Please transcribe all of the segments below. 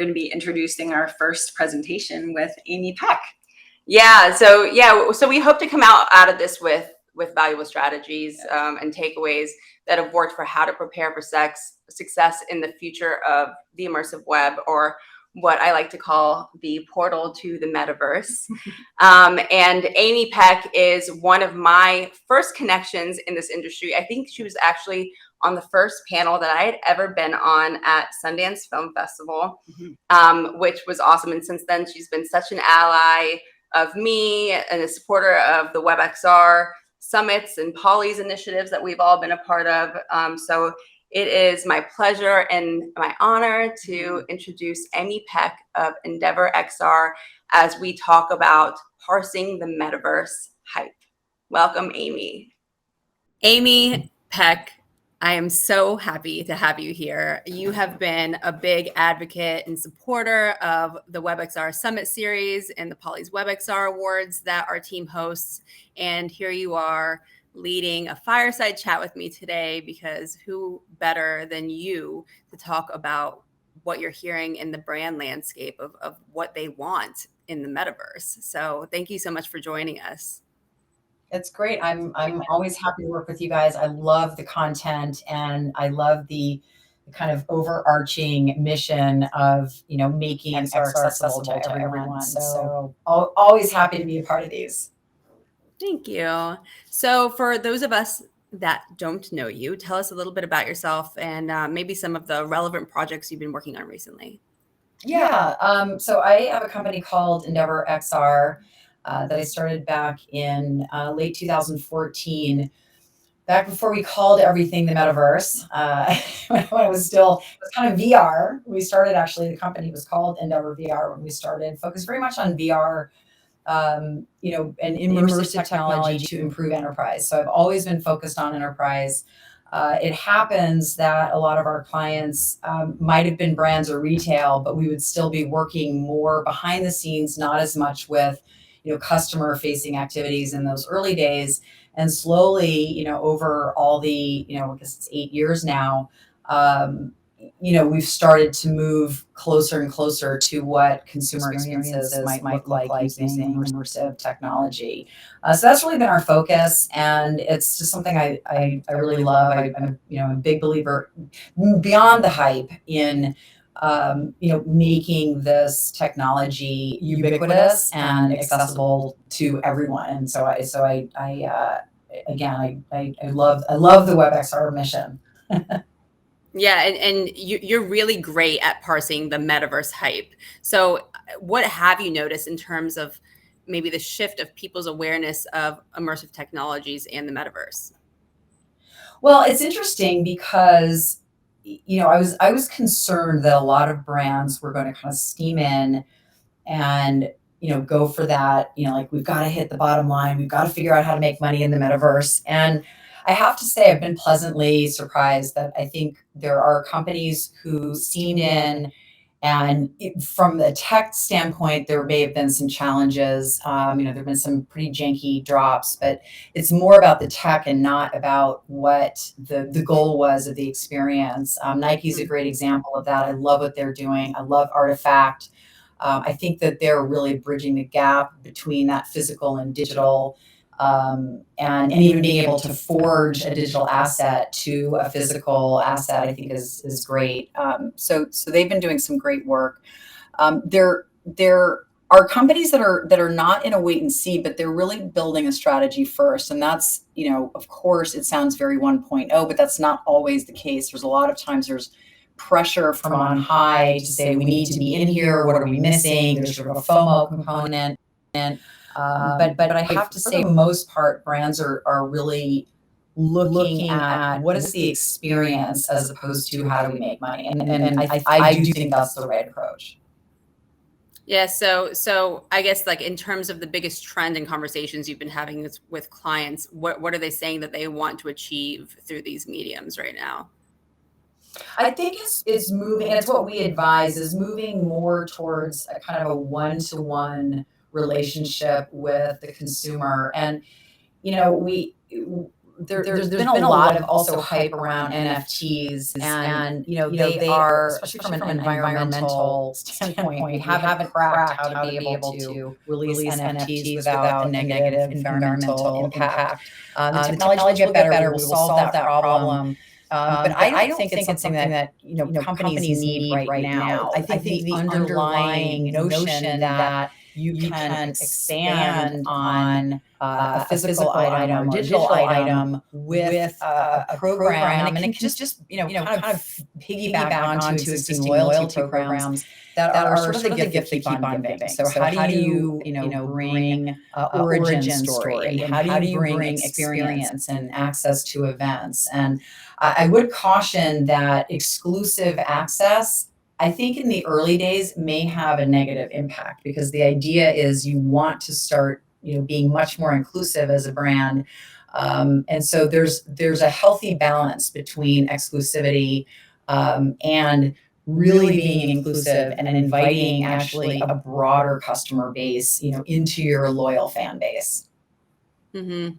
going to be introducing our first presentation with Amy Peck. So we hope to come out of this with valuable strategies and takeaways that have worked for how to prepare for success in the future of the immersive web, or what I like to call the portal to the metaverse. And Amy Peck is one of my first connections in this industry. I think she was actually on the first panel that I had ever been on at Sundance Film Festival, which was awesome. And since then, she's been such an ally of me and a supporter of the WebXR summits and Polly's initiatives that we've all been a part of. So it is my pleasure and my honor to introduce Amy Peck of EndeavorXR as we talk about parsing the metaverse hype. Welcome, Amy. Amy Peck, I am so happy to have you here. You have been a big advocate and supporter of the WebXR Summit Series and the Polly's WebXR Awards that our team hosts. And here you are leading a fireside chat with me today, because who better than you to talk about what you're hearing in the brand landscape of what they want in the metaverse. So thank you so much for joining us. It's great. I'm always happy to work with you guys. I love the content, and I love the kind of overarching mission of, making XR accessible to everyone. So always happy to be a part of these. Thank you. So for those of us that don't know you, tell us a little bit about yourself and maybe some of the relevant projects you've been working on recently. Yeah. So I have a company called EndeavorXR that I started back in late 2014, back before we called everything the metaverse. When it was kind of VR. The company was called Endeavor VR when we started, focused very much on VR, and immersive technology to improve enterprise. So I've always been focused on enterprise. It happens that a lot of our clients might have been brands or retail, but we would still be working more behind the scenes, not as much with customer facing activities in those early days. And slowly, over all the, I guess it's 8 years now, we've started to move closer and closer to what consumer experiences might look like using immersive technology. So that's really been our focus, and it's just something I really love. I'm a big believer beyond the hype in making this technology ubiquitous and accessible to everyone. And so I love the WebXR mission. Yeah, and you're really great at parsing the metaverse hype. So what have you noticed in terms of maybe the shift of people's awareness of immersive technologies and the metaverse? Well, it's interesting because I was concerned that a lot of brands were going to kind of steam in and, go for that, like, we've got to hit the bottom line. We've got to figure out how to make money in the metaverse. And I have to say, I've been pleasantly surprised that I think there are companies who steamed in, and from the tech standpoint, there may have been some challenges. There have been some pretty janky drops, but it's more about the tech and not about what the goal was of the experience. Nike's a great example of that. I love what they're doing. I love Artifact. I think that they're really bridging the gap between that physical and digital, and even being able to forge a digital asset to a physical asset, I think is great. So they've been doing some great work. There are companies that are not in a wait and see, but they're really building a strategy first. And that's, of course, it sounds very 1.0, but that's not always the case. There's a lot of times there's pressure from on high to say, we need to be in here. What are we missing? There's sort of a FOMO component. But I have to say, for the most part, brands are really looking at what is the experience as opposed to how do we make money. And I do think that's the right approach. Yeah. So I guess, like, in terms of the biggest trend in conversations you've been having with clients, what are they saying that they want to achieve through these mediums right now? I think it's moving, and it's what we advise, is moving more towards a kind of a one-to-one relationship with the consumer. And, there's been a lot of also hype around NFTs, and they are, especially from an environmental standpoint, we haven't cracked how to be able to release NFTs without a negative environmental impact. The technology will get better. We will solve that problem. But I don't think it's something that companies need right now. I think the underlying notion that you can expand on a physical item or digital item with a program, and it can just kind of piggyback onto existing loyalty programs that are sort of the gift that keep on giving. So how do you bring origin story, and how do you bring experience and access to events? And I would caution that exclusive access, I think in the early days, may have a negative impact, because the idea is you want to start being much more inclusive as a brand. And so there's a healthy balance between exclusivity and really being inclusive and inviting actually a broader customer base into your loyal fan base. Mm-hmm.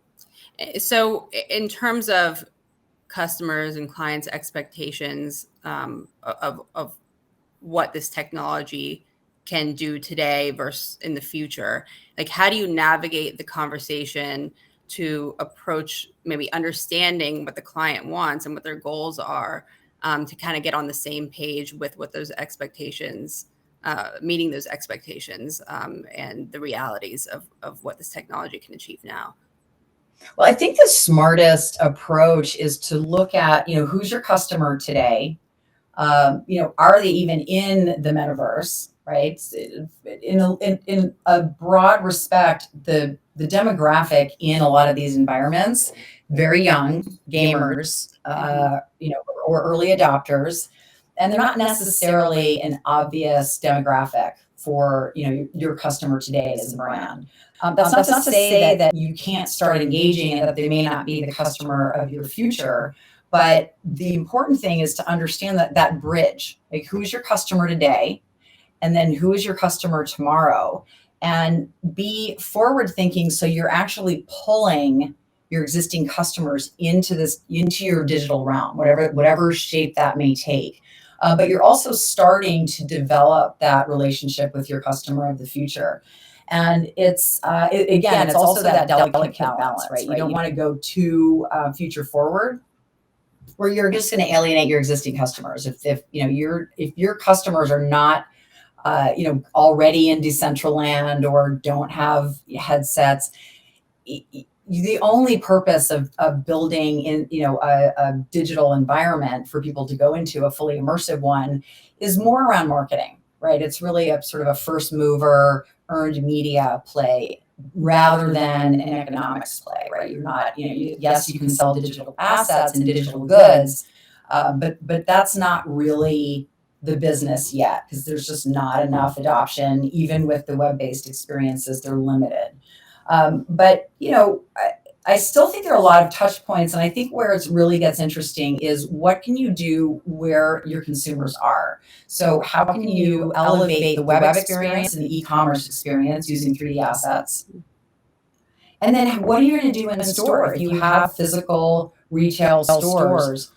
So in terms of customers and clients' expectations of what this technology can do today versus in the future, like how do you navigate the conversation to approach maybe understanding what the client wants and what their goals are, to kind of get on the same page with what those expectations, meeting those expectations, and the realities of what this technology can achieve now? Well, I think the smartest approach is to look at, who's your customer today? Are they even in the metaverse, right? In a broad respect, the demographic in a lot of these environments, very young gamers, or early adopters, and they're not necessarily an obvious demographic for your customer today as a brand. That's not to say that you can't start engaging and that they may not be the customer of your future. But the important thing is to understand that bridge, like who's your customer today, and then who is your customer tomorrow, and be forward thinking. So you're actually pulling your existing customers into your digital realm, whatever shape that may take. But you're also starting to develop that relationship with your customer of the future. And it's also that delicate balance, right? You don't want to go too future forward, where you're just going to alienate your existing customers. If your customers are not already in Decentraland or don't have headsets, the only purpose of building in a digital environment for people to go into, a fully immersive one, is more around marketing, right? It's really a sort of a first mover earned media play rather than an economics play, right? You're not, yes, you can sell digital assets and digital goods, but that's not really the business yet, because there's just not enough adoption. Even with the web-based experiences, they're limited. But I still think there are a lot of touch points, and I think where it really gets interesting is what can you do where your consumers are. So how can you elevate the web experience and the e-commerce experience using 3D assets? And then what are you going to do in store? If you have physical retail stores,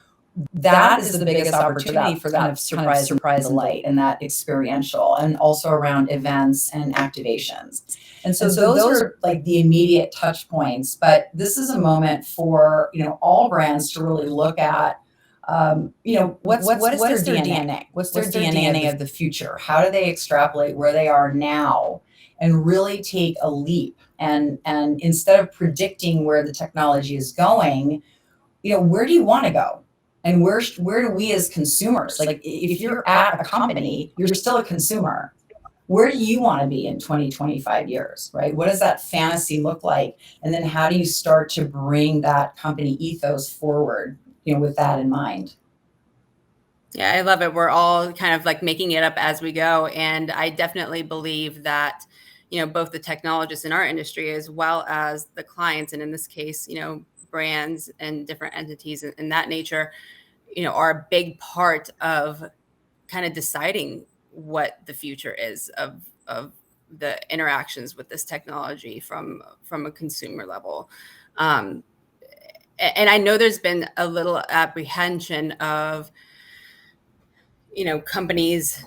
that is the biggest opportunity for that surprise delight and that experiential, and also around events and activations. And so those are like the immediate touch points. But this is a moment for all brands to really look at what is their DNA? What's their DNA of the future? How do they extrapolate where they are now and really take a leap? And instead of predicting where the technology is going, where do you want to go? And where do we as consumers, like if you're at a company, you're still a consumer. Where do you want to be in 20, 25 years, right? What does that fantasy look like? And then how do you start to bring that company ethos forward, with that in mind? Yeah, I love it. We're all kind of like making it up as we go. And I definitely believe that, both the technologists in our industry as well as the clients, and in this case, brands and different entities in that nature, are a big part of kind of deciding what the future is of the interactions with this technology from a consumer level. and I know there's been a little apprehension of, companies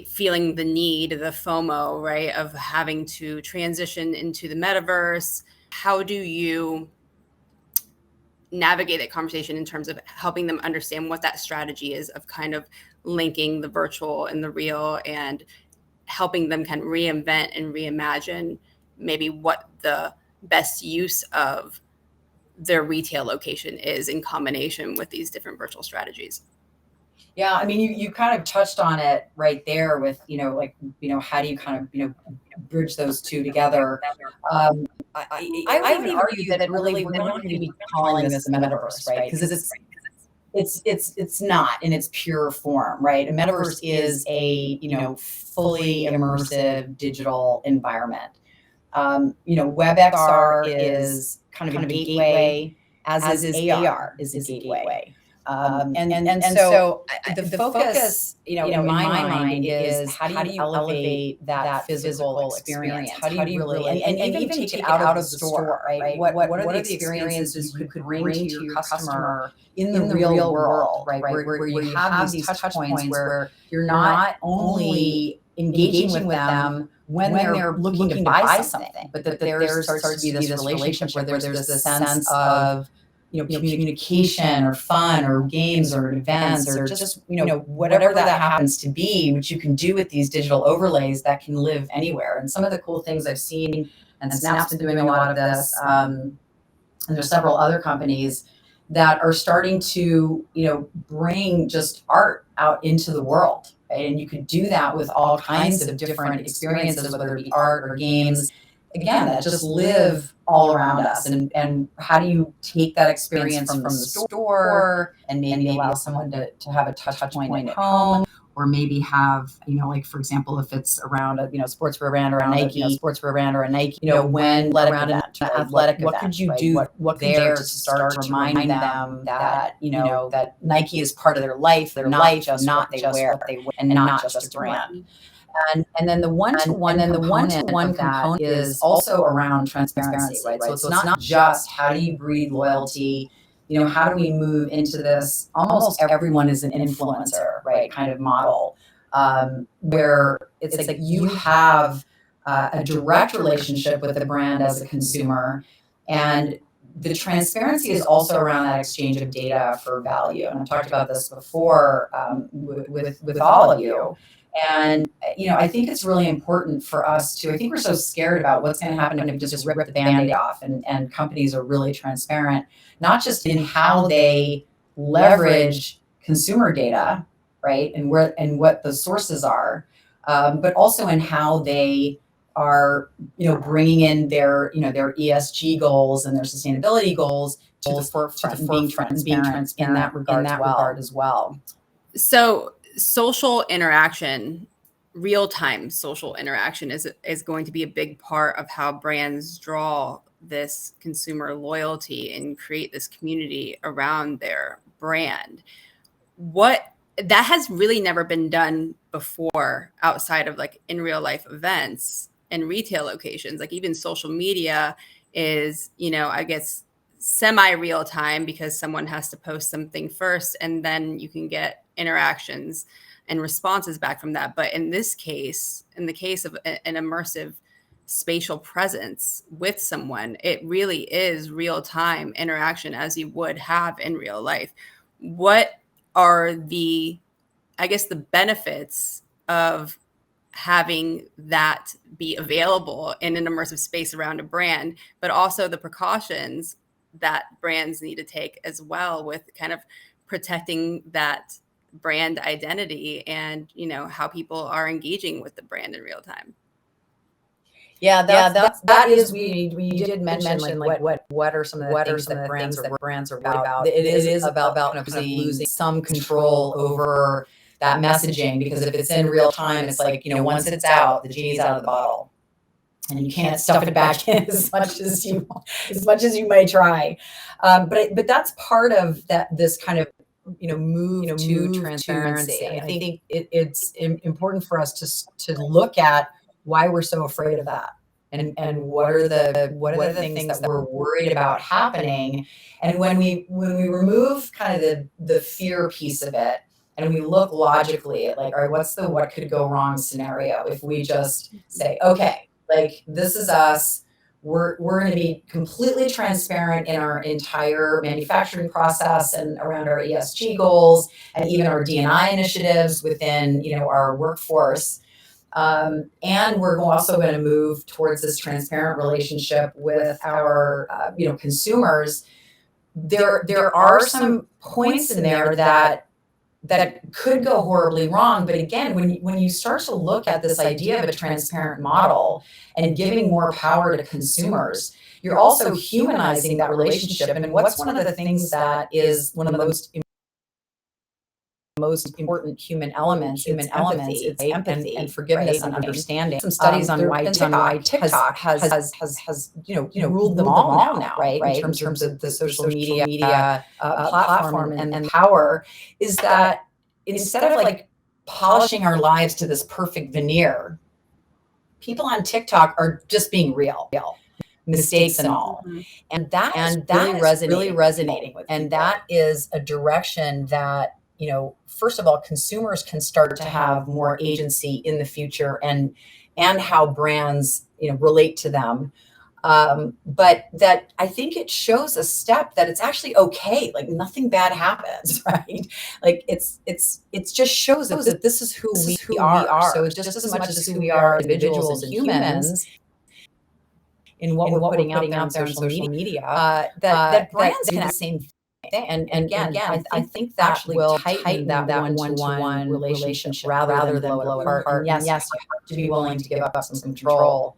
feeling the need, the FOMO, right, of having to transition into the metaverse. How do you navigate that conversation in terms of helping them understand what that strategy is of kind of linking the virtual and the real, and helping them kind of reinvent and reimagine maybe what the best use of their retail location is in combination with these different virtual strategies? Yeah, I mean, you kind of touched on it right there with, how do you kind of, bridge those two together? I would even argue that really we're not going to be calling this the metaverse, right? Because it's not in its pure form, right? A metaverse is a, fully immersive digital environment. WebXR is kind of a gateway, as is AR is a gateway. So the focus, in my mind is how do you elevate that physical experience? How do you really, and even take it out of the store, right? What are the experiences you could bring to your customer in the real world, right? Where you have these touch points where you're not only engaging with them when they're looking to buy something, but that there starts to be this relationship where there's this sense of, communication or fun or games or events or just, whatever that happens to be, which you can do with these digital overlays that can live anywhere. And some of the cool things I've seen, and Snap's been doing a lot of this, and there's several other companies that are starting to, bring just art out into the world, right? And you could do that with all kinds of different experiences, whether it be art or games, again, that just live all around us. And how do you take that experience from the store and maybe allow someone to have a touch point at home, or maybe have, like, for example, if it's around a, sports brand or a Nike, when around an athletic event, what could you do? What could there to start to remind them that, that Nike is part of their life, just not what they wear, and not just a brand. And then the one-to-one component is also around transparency, right? So it's not just how do you breed loyalty, how do we move into this almost everyone is an influencer, right, kind of model, where it's like you have a direct relationship with the brand as a consumer, and the transparency is also around that exchange of data for value. And I've talked about this before with all of you. And, I think it's really important for us to, I think we're so scared about what's going to happen if we just rip the Band-Aid off, and companies are really transparent, not just in how they leverage consumer data, right? And what the sources are, but also in how they are, bringing in their ESG goals and their sustainability goals to the forefront, being transparent in that regard as well. So social interaction, real-time social interaction is going to be a big part of how brands draw this consumer loyalty and create this community around their brand. That has really never been done before outside of like in real life events and retail locations. Like even social media is, I guess, semi-real time because someone has to post something first and then you can get interactions and responses back from that. But in this case, in the case of an immersive spatial presence with someone, it really is real-time interaction as you would have in real life. What are the benefits of having that be available in an immersive space around a brand, but also the precautions that brands need to take as well with kind of protecting that brand identity and, how people are engaging with the brand in real time? Yeah, that is we did mention like what are some of the things that brands are worried about. It is about kind of losing some control over that messaging, because if it's in real time, it's like, once it's out, the genie's out of the bottle, and you can't stuff it back in as much as you may try. But that's part of this kind of move to transparency. And I think it's important for us to look at why we're so afraid of that, and what are the things that we're worried about happening. And when we remove kind of the fear piece of it, and we look logically at like, all right, what's the what could go wrong scenario if we just say, okay, like this is us. We're going to be completely transparent in our entire manufacturing process and around our ESG goals and even our D&I initiatives within, our workforce. And we're also going to move towards this transparent relationship with our, consumers. There are some points in there that could go horribly wrong. But again, when you start to look at this idea of a transparent model and giving more power to consumers, you're also humanizing that relationship. And what's one of the things that is one of the most important human elements, it's empathy and forgiveness and understanding. Some studies on why TikTok has ruled them all now, right? In terms of the social media platform and power, is that instead of like polishing our lives to this perfect veneer, people on TikTok are just being real. Mistakes and all. And that is really resonating with people. And that is a direction that, first of all, consumers can start to have more agency in the future and how brands, relate to them. But that I think it shows a step that it's actually okay. Like nothing bad happens, right? Like it's just shows that this is who we are. So it's just as much as who we are as individuals and humans in what we're putting out there on social media, that brands can do the same thing. And again, I think that will tighten that one-to-one relationship rather than blow it apart. And yes, you have to be willing to give up some control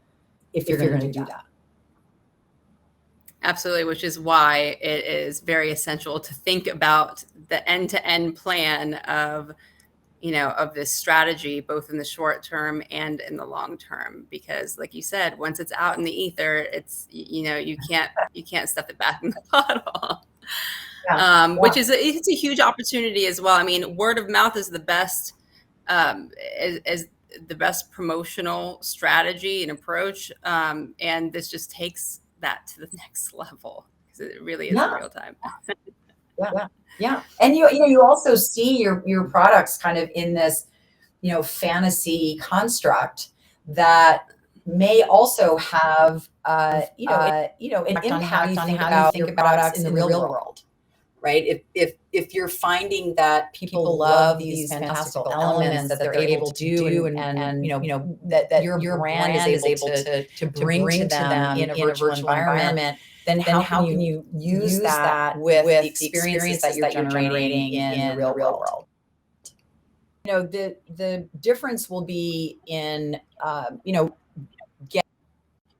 if you're going to do that. Absolutely, which is why it is very essential to think about the end-to-end plan of this strategy, both in the short term and in the long term, because like you said, once it's out in the ether, it's, you can't stuff it back in the bottle. Which is it's a huge opportunity as well. I mean, word of mouth is the best, is the best promotional strategy and approach. And this just takes that to the next level because it really is in real time. Yeah. And you also see your products kind of in this, fantasy construct that may also have, an impact on how you think about products in the real world, right? If you're finding that people love these fantastical elements that they're able to do and that your brand is able to bring to them in a virtual environment, then how can you use that with the experiences that you're generating in the real world? The difference will be in,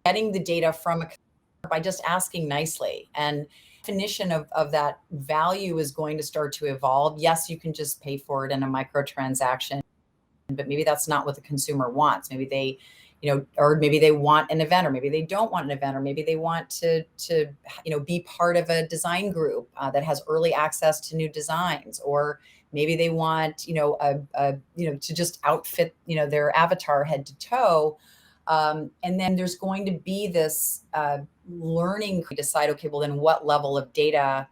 getting the data from by just asking nicely. And definition of that value is going to start to evolve. Yes, you can just pay for it in a microtransaction, but maybe that's not what the consumer wants. Maybe they, or maybe they want an event, or maybe they don't want an event, or maybe they want to be part of a design group that has early access to new designs, or maybe they want, to just outfit, their avatar head to toe. And then there's going to be this learning to decide, okay, well then what level of data,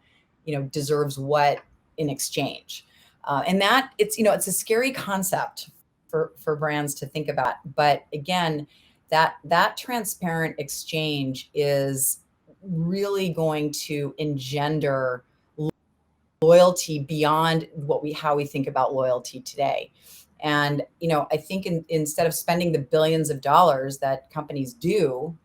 deserves what in exchange. And that it's a scary concept for brands to think about. But again, that transparent exchange is really going to engender loyalty beyond how we think about loyalty today. And, I think instead of spending the billions of dollars that companies do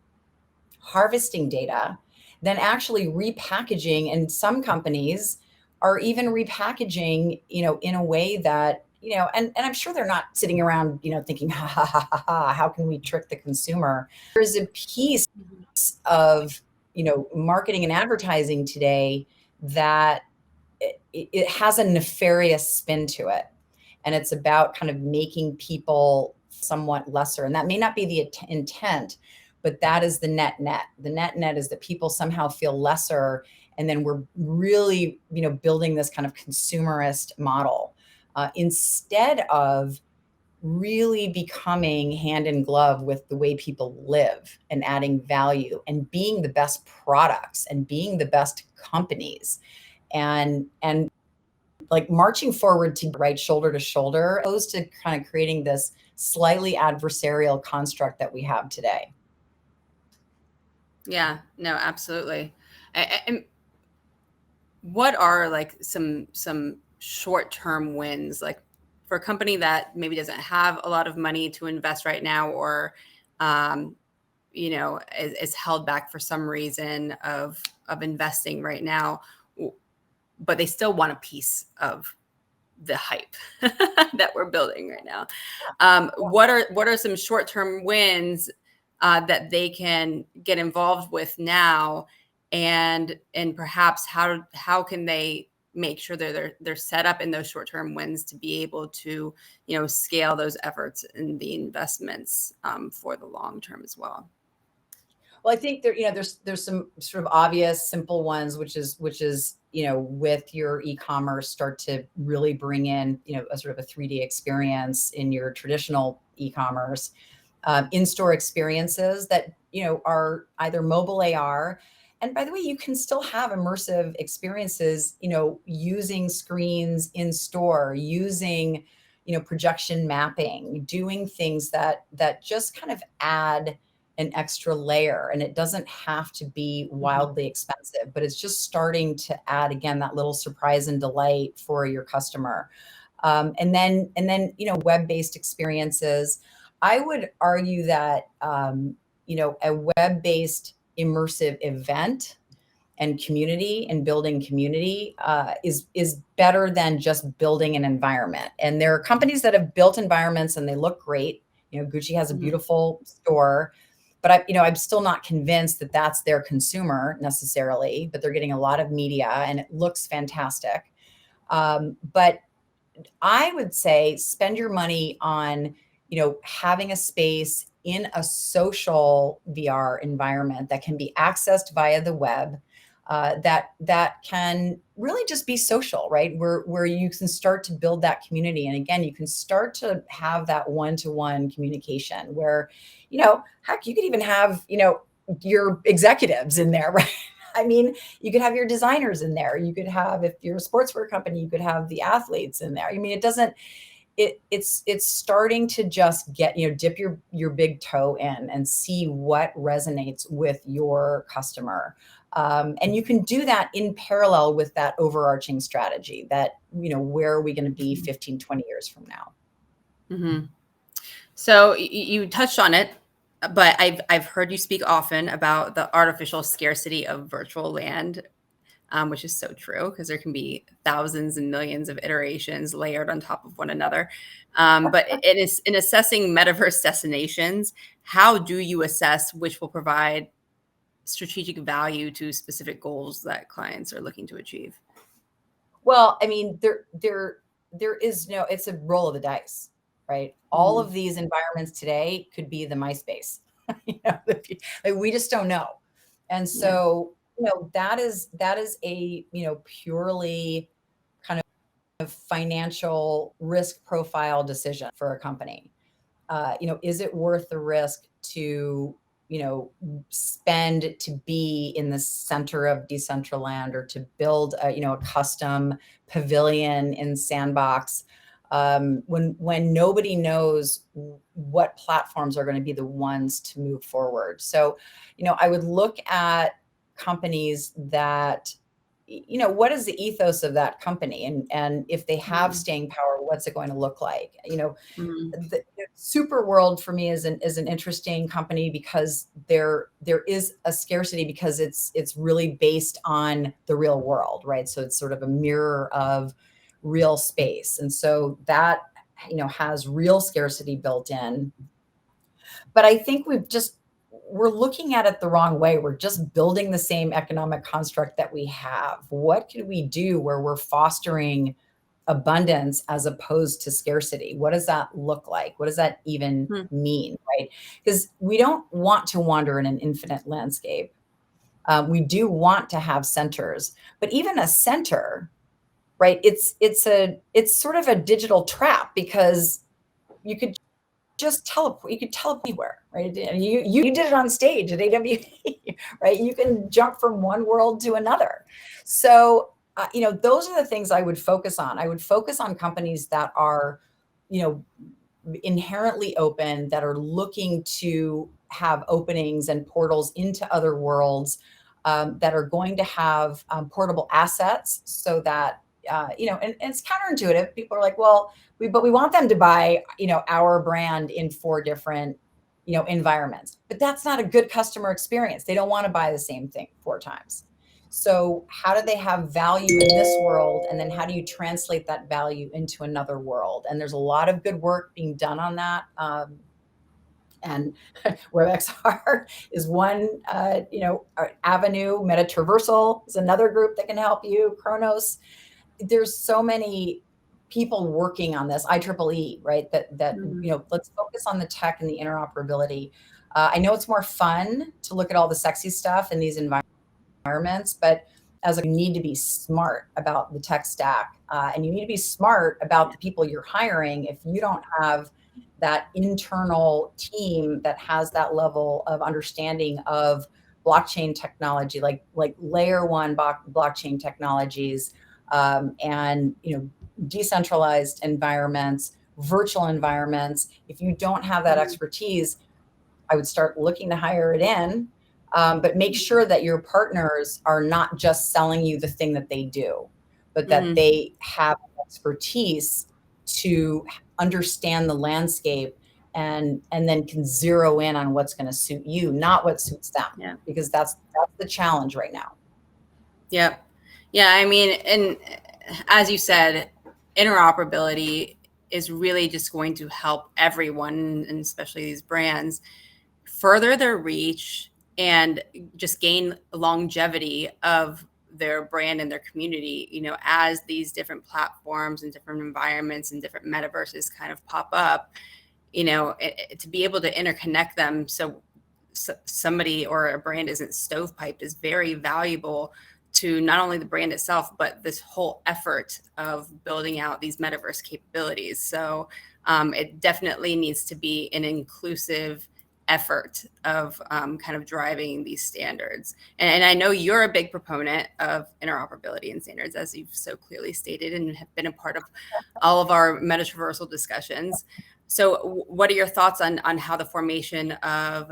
harvesting data, then actually repackaging, and some companies are even repackaging, in a way that, and I'm sure they're not sitting around, thinking, how can we trick the consumer? There's a piece of, marketing and advertising today that it has a nefarious spin to it. And it's about kind of making people somewhat lesser. And that may not be the intent, but that is the net. The net is that people somehow feel lesser. And then we're really, building this kind of consumerist model instead of really becoming hand in glove with the way people live and adding value and being the best products and being the best companies and like marching forward to right shoulder to shoulder, opposed to kind of creating this slightly adversarial construct that we have today. Yeah, no, absolutely. And what are like some short-term wins, like for a company that maybe doesn't have a lot of money to invest right now, or is held back for some reason of investing right now, but they still want a piece of the hype that we're building right now? What are some short-term wins that they can get involved with now, and perhaps how can they make sure they're set up in those short-term wins to be able to scale those efforts and the investments for the long term as well? Well, I think there's some sort of obvious, simple ones, which is with your e-commerce, start to really bring in a sort of a 3D experience in your traditional e-commerce, in-store experiences that are either mobile AR. And by the way, you can still have immersive experiences, using screens in store, using projection mapping, doing things that just kind of add an extra layer. And it doesn't have to be wildly expensive, but it's just starting to add, again, that little surprise and delight for your customer. And then web-based experiences. I would argue that a web-based immersive event and community and building community is better than just building an environment. And there are companies that have built environments and they look great. Gucci has a beautiful store, but I'm still not convinced that that's their consumer necessarily, but they're getting a lot of media and it looks fantastic. But I would say spend your money on, having a space in a social VR environment that can be accessed via the web, that can really just be social, right? Where you can start to build that community. And again, you can start to have that one-to-one communication where, heck, you could even have, your executives in there, right? I mean, you could have your designers in there. You could have, if you're a sportswear company, you could have the athletes in there. I mean, it's starting to just get, dip your big toe in and see what resonates with your customer. And you can do that in parallel with that overarching strategy that, where are we going to be 15, 20 years from now? Mm-hmm. So you touched on it, but I've heard you speak often about the artificial scarcity of virtual land, which is so true because there can be thousands and millions of iterations layered on top of one another. But in assessing metaverse destinations, how do you assess which will provide strategic value to specific goals that clients are looking to achieve? Well, I mean, there is no, it's a roll of the dice, right? All of these environments today could be the MySpace. Like, we just don't know. And so, that is a, purely kind of financial risk profile decision for a company. Is it worth the risk to, spend to be in the center of Decentraland or to build a custom pavilion in Sandbox, when nobody knows what platforms are going to be the ones to move forward? So, I would look at companies that, what is the ethos of that company? And if they have staying power, what's it going to look like? The Super World for me is an interesting company because there is a scarcity because it's really based on the real world, right? So it's sort of a mirror of real space. And so that, has real scarcity built in. But I think we're looking at it the wrong way. We're just building the same economic construct that we have. What could we do where we're fostering abundance as opposed to scarcity? What does that look like? What does that even mean, right? Because we don't want to wander in an infinite landscape. We do want to have centers, but even a center, right? It's sort of a digital trap because you could just teleport. You could teleport anywhere, right? And you did it on stage at AWE, right? You can jump from one world to another. So those are the things I would focus on. I would focus on companies that are, inherently open, that are looking to have openings and portals into other worlds, that are going to have portable assets, so that and it's counterintuitive. People are like, well, but we want them to buy our brand in 4 different environments, but that's not a good customer experience. They don't want to buy the same thing 4 times. So how do they have value in this world? And then how do you translate that value into another world? And there's a lot of good work being done on that. And WebXR is one, avenue. Metaversal is another group that can help you. Chronos. There's so many people working on this. IEEE, right? That let's focus on the tech and the interoperability. I know it's more fun to look at all the sexy stuff in these environments, but you need to be smart about the tech stack, and you need to be smart about the people you're hiring. If you don't have that internal team that has that level of understanding of blockchain technology, like layer 1 blockchain technologies, and decentralized environments, virtual environments, if you don't have that expertise, I would start looking to hire it in. But make sure that your partners are not just selling you the thing that they do, but that they have expertise to understand the landscape, and then can zero in on what's going to suit you, not what suits them. Yeah. Because that's the challenge right now. Yeah. Yeah. I mean, and as you said, interoperability is really just going to help everyone, and especially these brands, further their reach and just gain longevity of their brand and their community, as these different platforms and different environments and different metaverses kind of pop up, to be able to interconnect them. So somebody or a brand isn't stovepiped is very valuable to not only the brand itself, but this whole effort of building out these metaverse capabilities. So it definitely needs to be an inclusive effort of kind of driving these standards. And I know you're a big proponent of interoperability and standards, as you've so clearly stated, and have been a part of all of our metaversal discussions. So what are your thoughts on how the formation of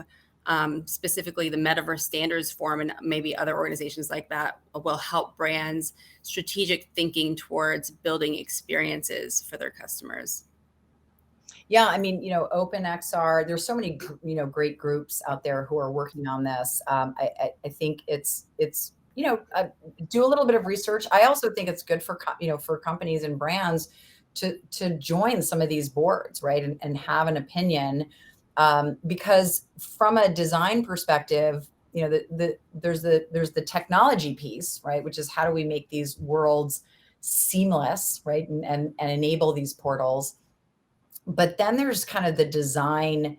specifically the Metaverse Standards Forum and maybe other organizations like that will help brands strategic thinking towards building experiences for their customers? Yeah, I mean, OpenXR, there's so many, great groups out there who are working on this. I think it's do a little bit of research. I also think it's good for companies and brands to join some of these boards, right, and have an opinion, because from a design perspective, there's the technology piece, right, which is how do we make these worlds seamless, right, and enable these portals. But then there's kind of the design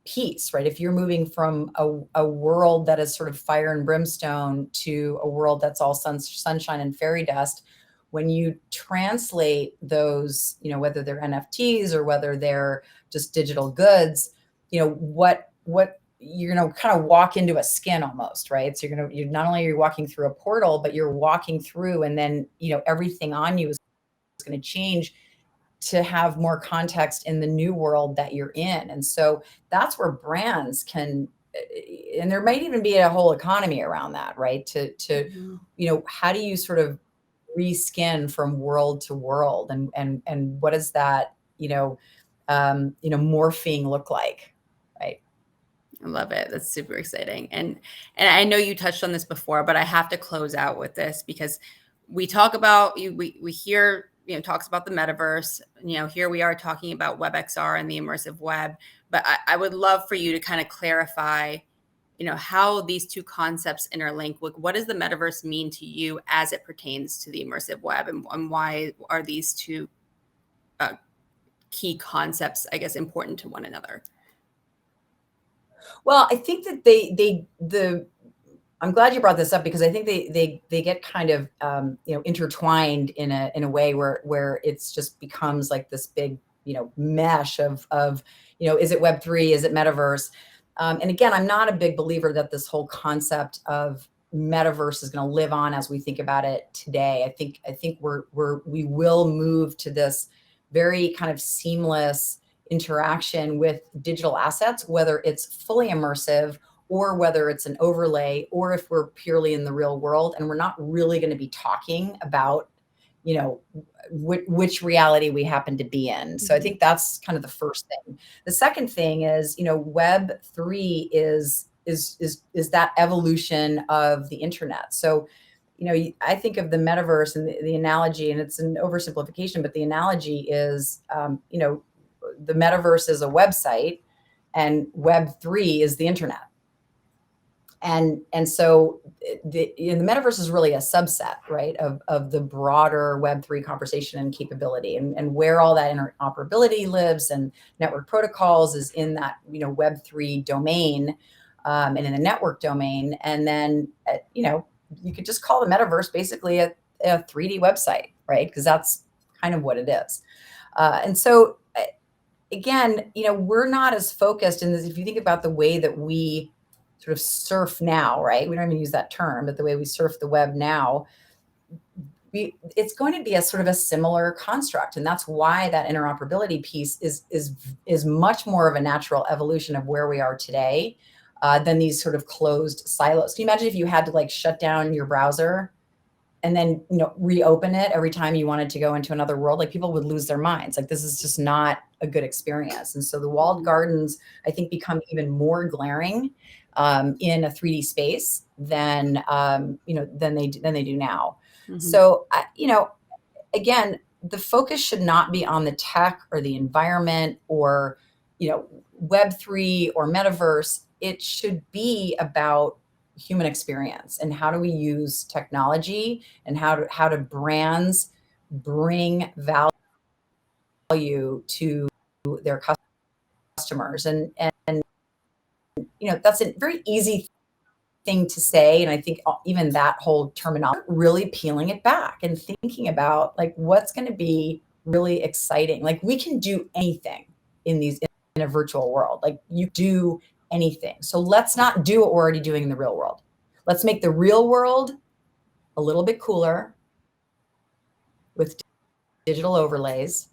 piece, right? If you're moving from a world that is sort of fire and brimstone to a world that's all sunshine and fairy dust, when you translate those, whether they're NFTs or whether they're just digital goods, what you're going to kind of walk into a skin almost, right? So you're not only are you walking through a portal, but you're walking through, and then, everything on you is going to change to have more context in the new world that you're in. And so that's where brands can, and there might even be a whole economy around that, right? To how do you sort of reskin from world to world, and what does that, morphing look like, right? I love it. That's super exciting. And I know you touched on this before, but I have to close out with this because we talk about, we hear, talks about the metaverse, here we are talking about WebXR and the immersive web, but I would love for you to kind of clarify, how these two concepts interlink. What does the metaverse mean to you as it pertains to the immersive web, and why are these two key concepts, I guess, important to one another? Well, I think that I'm glad you brought this up, because I think they get kind of intertwined in a way where it's just becomes like this big mesh of, is it Web3? Is it Metaverse? And again, I'm not a big believer that this whole concept of Metaverse is going to live on as we think about it today. I think we will move to this very kind of seamless interaction with digital assets, whether it's fully immersive or whether it's an overlay, or if we're purely in the real world and we're not really going to be talking about, which reality we happen to be in. So I think that's kind of the first thing. The second thing is, Web3 is that evolution of the internet. So, I think of the metaverse and the analogy, and it's an oversimplification, but the analogy is, the metaverse is a website and Web3 is the internet. And so the metaverse is really a subset, right, of the broader Web3 conversation and capability, and where all that interoperability lives and network protocols is in that, Web3 domain, and in the network domain. And then, you could just call the metaverse basically a 3D website, right? Because that's kind of what it is. And so again, we're not as focused in this. If you think about the way that we sort of surf now, right? We don't even use that term, but the way we surf the web now, it's going to be a sort of a similar construct. And that's why that interoperability piece is much more of a natural evolution of where we are today, than these sort of closed silos. Can you imagine if you had to shut down your browser and then, reopen it every time you wanted to go into another world? People would lose their minds. This is just not a good experience. And so the walled gardens, I think, become even more glaring in a 3D space than they do now. Mm-hmm. So, again, the focus should not be on the tech or the environment or, Web3 or Metaverse. It should be about human experience and how do we use technology and how do brands bring value to their customers. And that's a very easy thing to say. And I think even that whole terminology, really peeling it back and thinking about what's going to be really exciting. We can do anything in a virtual world. You do anything. So let's not do what we're already doing in the real world. Let's make the real world a little bit cooler with digital overlays.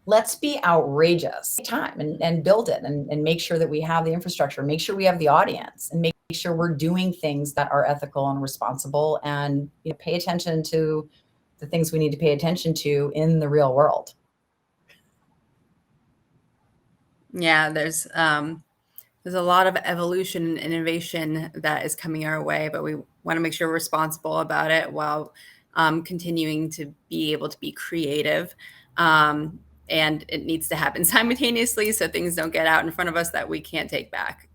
Let's be outrageous time and build it and make sure that we have the infrastructure, make sure we have the audience, and make sure we're doing things that are ethical and responsible, and pay attention to the things we need to pay attention to in the real world. Yeah, there's a lot of evolution and innovation that is coming our way, but we want to make sure we're responsible about it while continuing to be able to be creative. And it needs to happen simultaneously so things don't get out in front of us that we can't take back.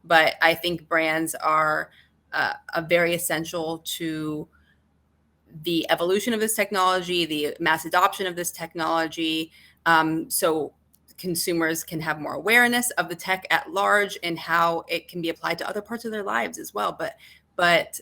But I think brands are very essential to the evolution of this technology, the mass adoption of this technology, so consumers can have more awareness of the tech at large and how it can be applied to other parts of their lives as well. But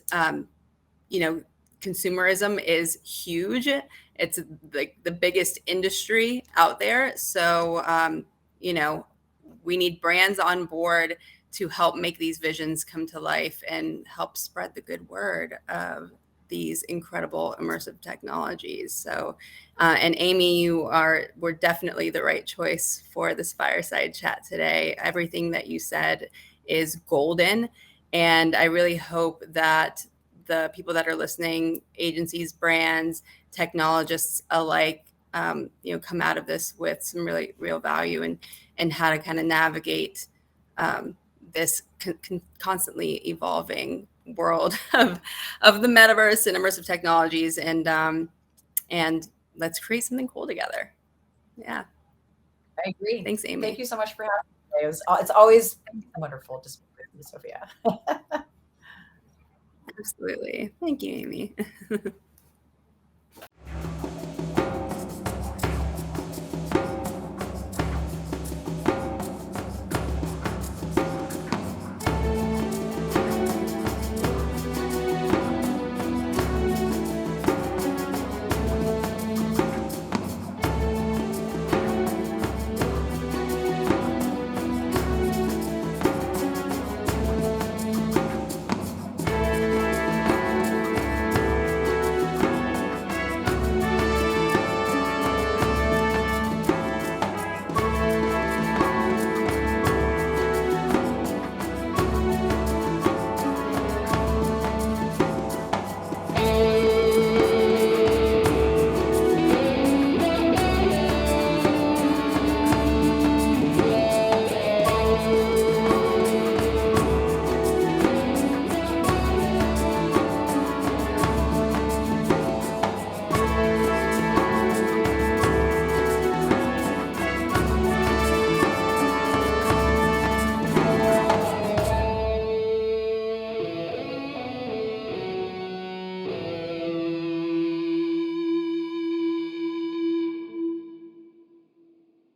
consumerism is huge. It's the biggest industry out there. So, we need brands on board to help make these visions come to life and help spread the good word of these incredible immersive technologies. So, and Amy, we're definitely the right choice for this fireside chat today. Everything that you said is golden. And I really hope that the people that are listening, agencies, brands, technologists alike, come out of this with some really real value and how to kind of navigate this constantly evolving world of the metaverse and immersive technologies, and let's create something cool together. Yeah, I agree. Thanks, Amy. Thank you so much for having me. It's always wonderful to speak with you, Sophia. Absolutely. Thank you, Amy.